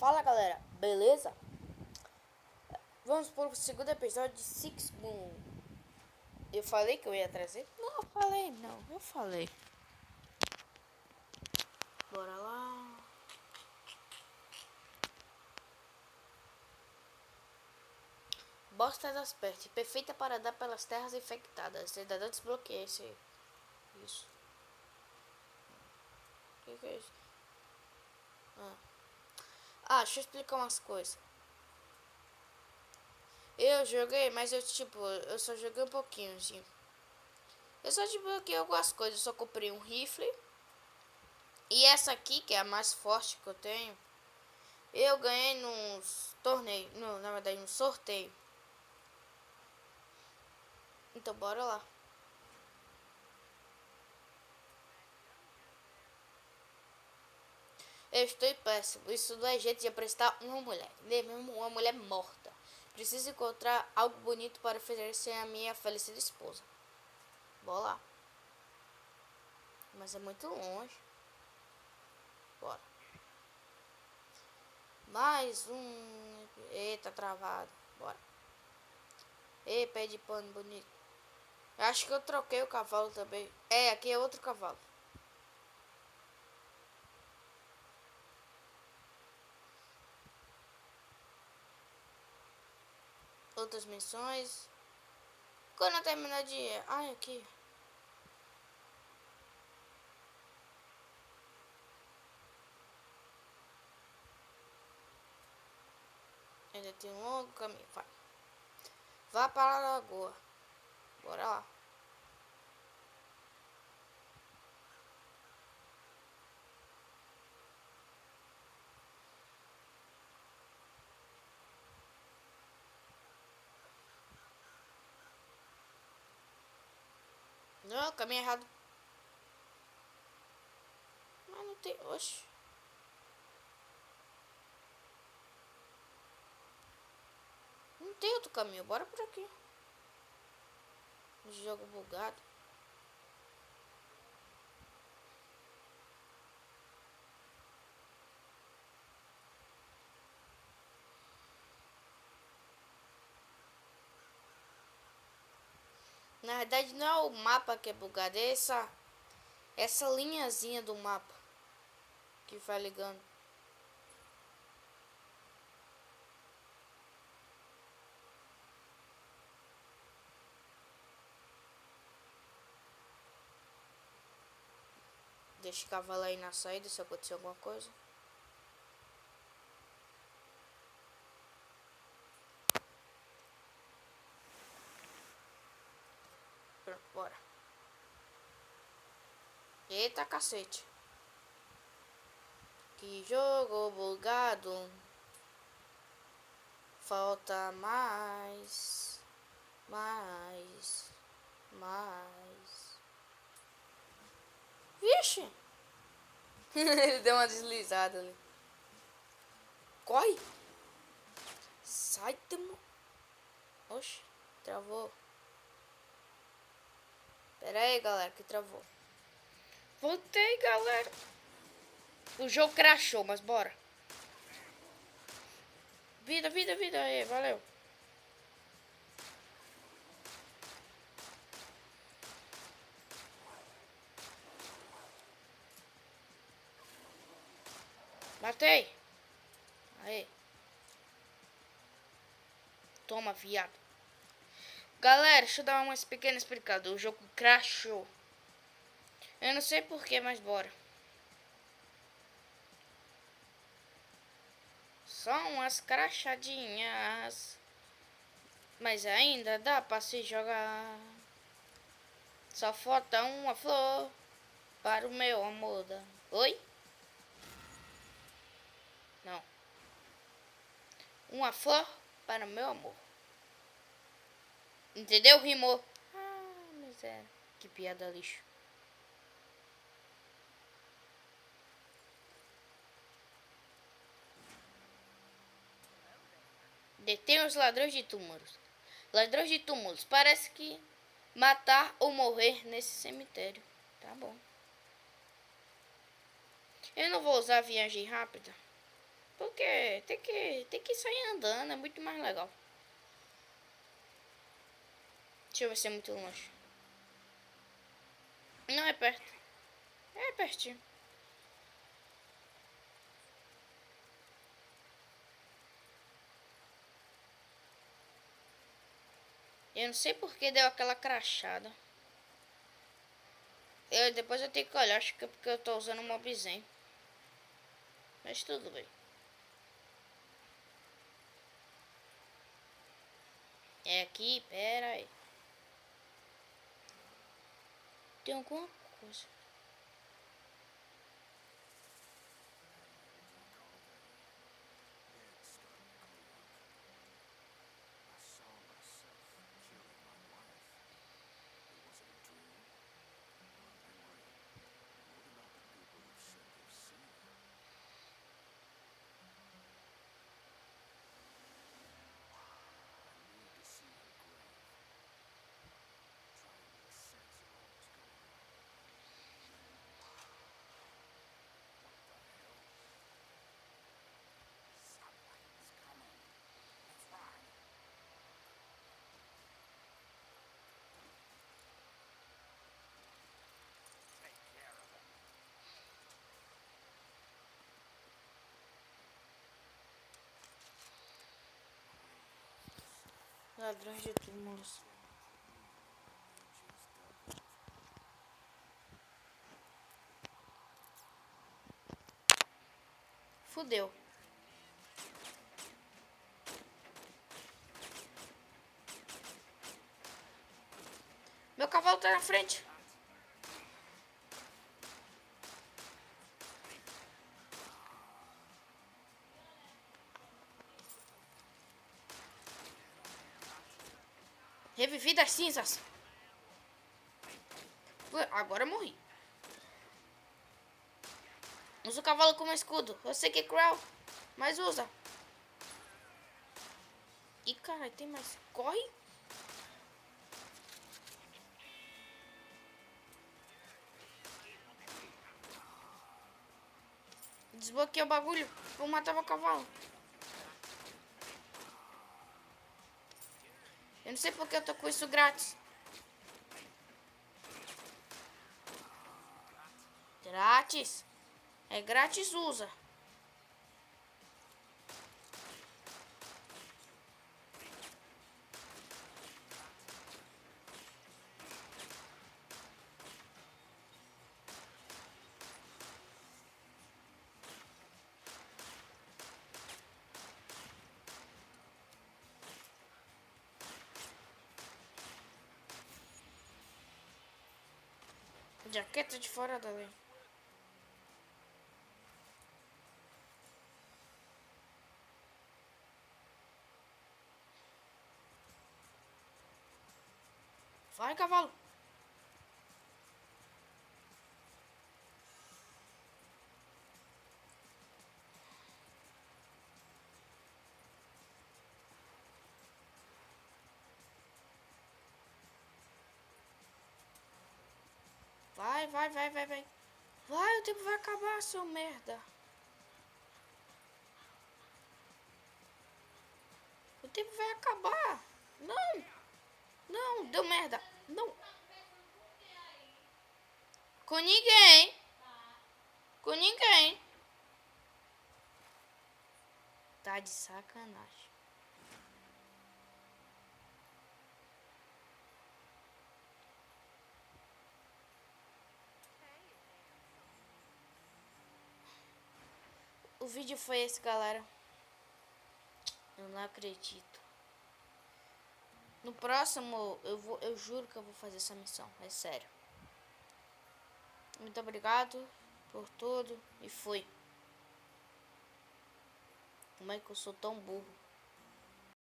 Fala galera, beleza? Vamos para o segundo episódio de Six Boom. Eu falei que eu ia trazer? Não, eu falei. Bora lá. Bosta das Perto, perfeita para andar pelas terras infectadas. Ainda não desbloqueei esse. Isso. O que é isso? Deixa eu explicar umas coisas. Eu joguei, mas eu só joguei um pouquinho, assim. Eu só desbloqueei algumas coisas, eu só comprei um rifle. E essa aqui, que é a mais forte que eu tenho, eu ganhei num torneio, na verdade, num sorteio. Então bora lá. Eu estou péssimo. Isso não é jeito de apresentar uma mulher. Nem mesmo uma mulher morta. Preciso encontrar algo bonito para oferecer a minha falecida esposa. Bora lá. Mas é muito longe. Bora. Mais um. Eita, travado. Bora. Ei, pé de pano bonito. Acho que eu troquei o cavalo também. É, aqui é outro cavalo. Outras missões. Quando eu terminar de... Ai, aqui. Ainda tem um longo caminho. Vai. Vá para a lagoa. Bora lá. Não, caminho errado. Mas não tem... Oxi. Não tem outro caminho. Bora por aqui. Jogo bugado. Na verdade não é o mapa que é bugado. É essa linhazinha do mapa. Que vai ligando. Deixa o cavalo aí na saída se acontecer alguma coisa. Pronto, bora. Eita cacete. Que jogo bugado. Falta mais. Vixe. Ele deu uma deslizada ali. Corre. Sai, temo. Oxe, travou. Pera aí, galera, que travou. Voltei, galera. O jogo crashou, mas bora. Vida aí, valeu. Matei. Aí. Toma, viado. Galera, deixa eu dar uma pequena explicada. O jogo crashou. Eu não sei porquê, mas bora. Só umas crachadinhas. Mas ainda dá pra se jogar. Só falta uma flor para o meu amor. Oi? Não. Uma flor para o meu amor. Entendeu? Rimou. Miséria. Que piada lixo. Detém os ladrões de túmulos. Ladrões de túmulos. Parece que matar ou morrer nesse cemitério. Tá bom. Eu não vou usar viagem rápida. Porque tem que sair andando, é muito mais legal. Deixa eu ver se é muito longe. Não, é perto. É pertinho. Eu não sei porque deu aquela crachada. Depois eu tenho que olhar, acho que é porque eu tô usando o Mobzen. Mas tudo bem. É aqui, pera aí. Tem alguma coisa. Ladrões de túmulos. Fudeu. Meu cavalo tá na frente. Revivi das cinzas. Ué, agora eu morri. Usa o cavalo como escudo. Eu sei que é cruel, mas usa. Ih, cara, tem mais. Corre. Desbloqueei o bagulho. Vou matar meu cavalo. Eu não sei porque eu tô com isso grátis. Grátis? É grátis, usa. Jaqueta de fora da lei. Vai, cavalo. Vai, vai, vai, vai, vai. Vai, o tempo vai acabar, seu merda. O tempo vai acabar. Não. Não, deu merda. Não. Com ninguém. Com ninguém. Tá de sacanagem. O vídeo foi esse, galera. Eu não acredito. No próximo, eu juro que eu vou fazer essa missão. É sério. Muito obrigado por tudo. E fui. Como é que eu sou tão burro?